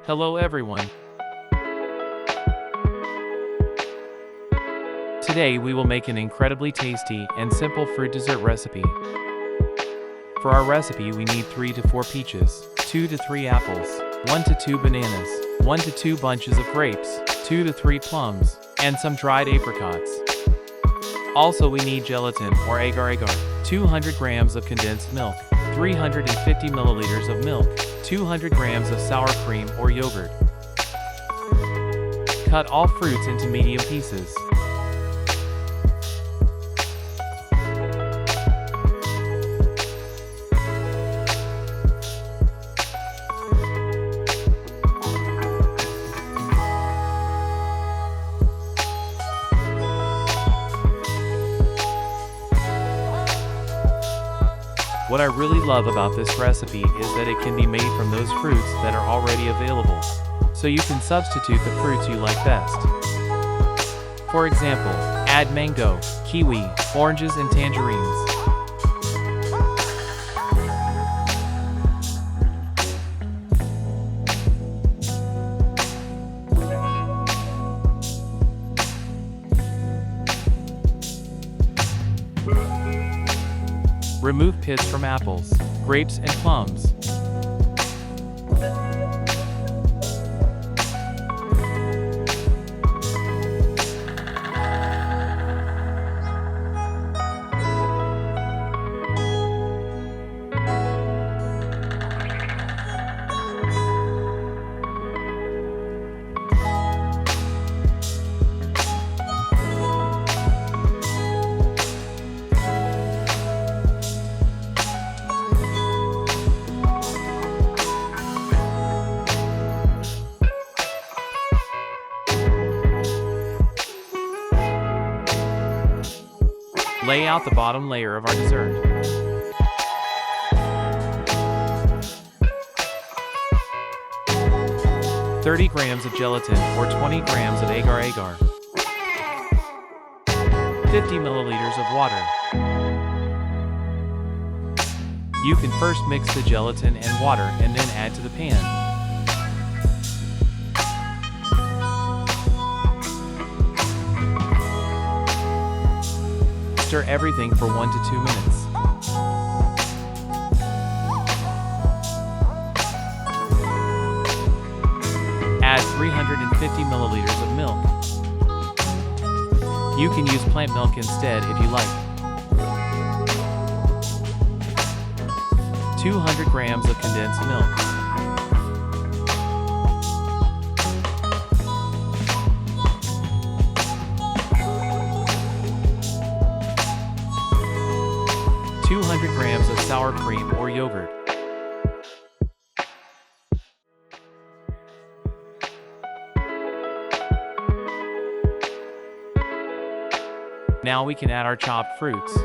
Hello everyone. Today we will make an incredibly tasty and simple fruit dessert recipe. For our recipe we need 3 to 4 peaches, 2 to 3 apples, 1 to 2 bananas, 1 to 2 bunches of grapes, 2 to 3 plums, and some dried apricots. Also we need gelatin or agar-agar, 200 grams of condensed milk, 350 milliliters of milk, 200 grams of sour cream or yogurt. Cut all fruits into medium pieces. What I really love about this recipe is that it can be made from those fruits that are already available, so you can substitute the fruits you like best. For example, add mango, kiwi, oranges and tangerines. Remove pits from apples, grapes, and plums. Lay out the bottom layer of our dessert. "30 grams of gelatin or 20 grams of agar-agar. 50 milliliters of water. You can first mix the gelatin and water and then add to the pan. Stir everything for 1 to 2 minutes. Add 350 milliliters of milk. You can use plant milk instead if you like. 200 grams of condensed milk. Grams of sour cream or yogurt. Now we can add our chopped fruits.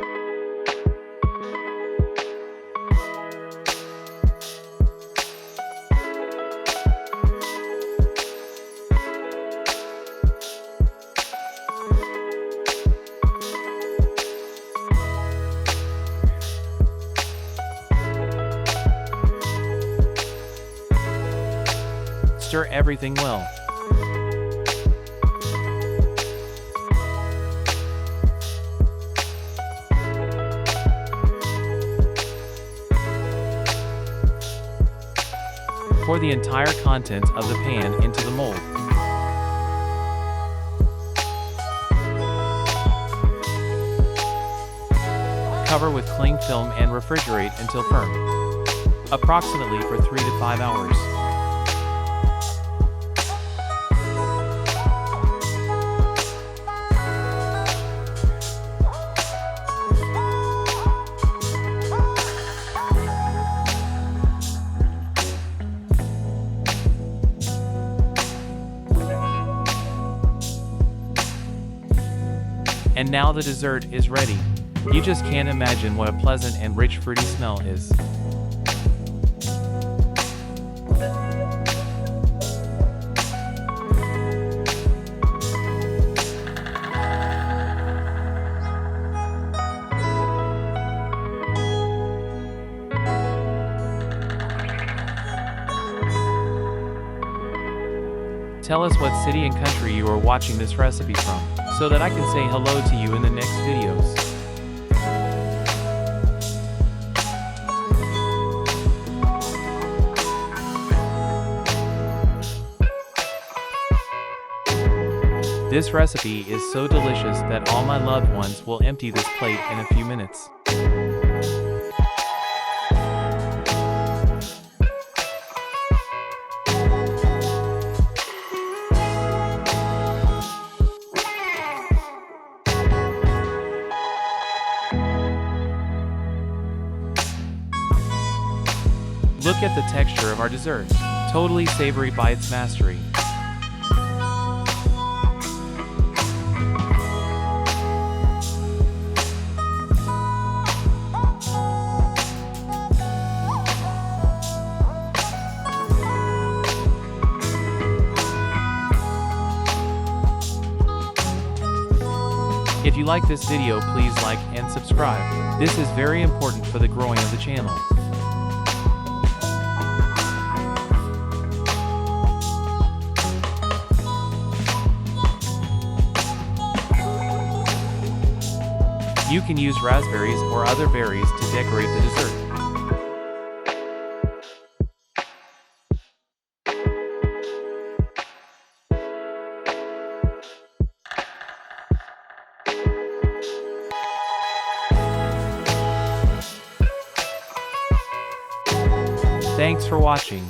Stir everything well. Pour the entire contents of the pan into the mold. Cover with cling film and refrigerate until firm, approximately for 3 to 5 hours. And now the dessert is ready. You just can't imagine what a pleasant and rich fruity smell is. Tell us what city and country you are watching this recipe from, so that I can say hello to you in the next videos. This recipe is so delicious that all my loved ones will empty this plate in a few minutes. Look at the texture of our dessert, totally savory by its mastery. If you like this video, please like and subscribe. This is very important for the growing of the channel. You can use raspberries or other berries to decorate the dessert. Thanks for watching.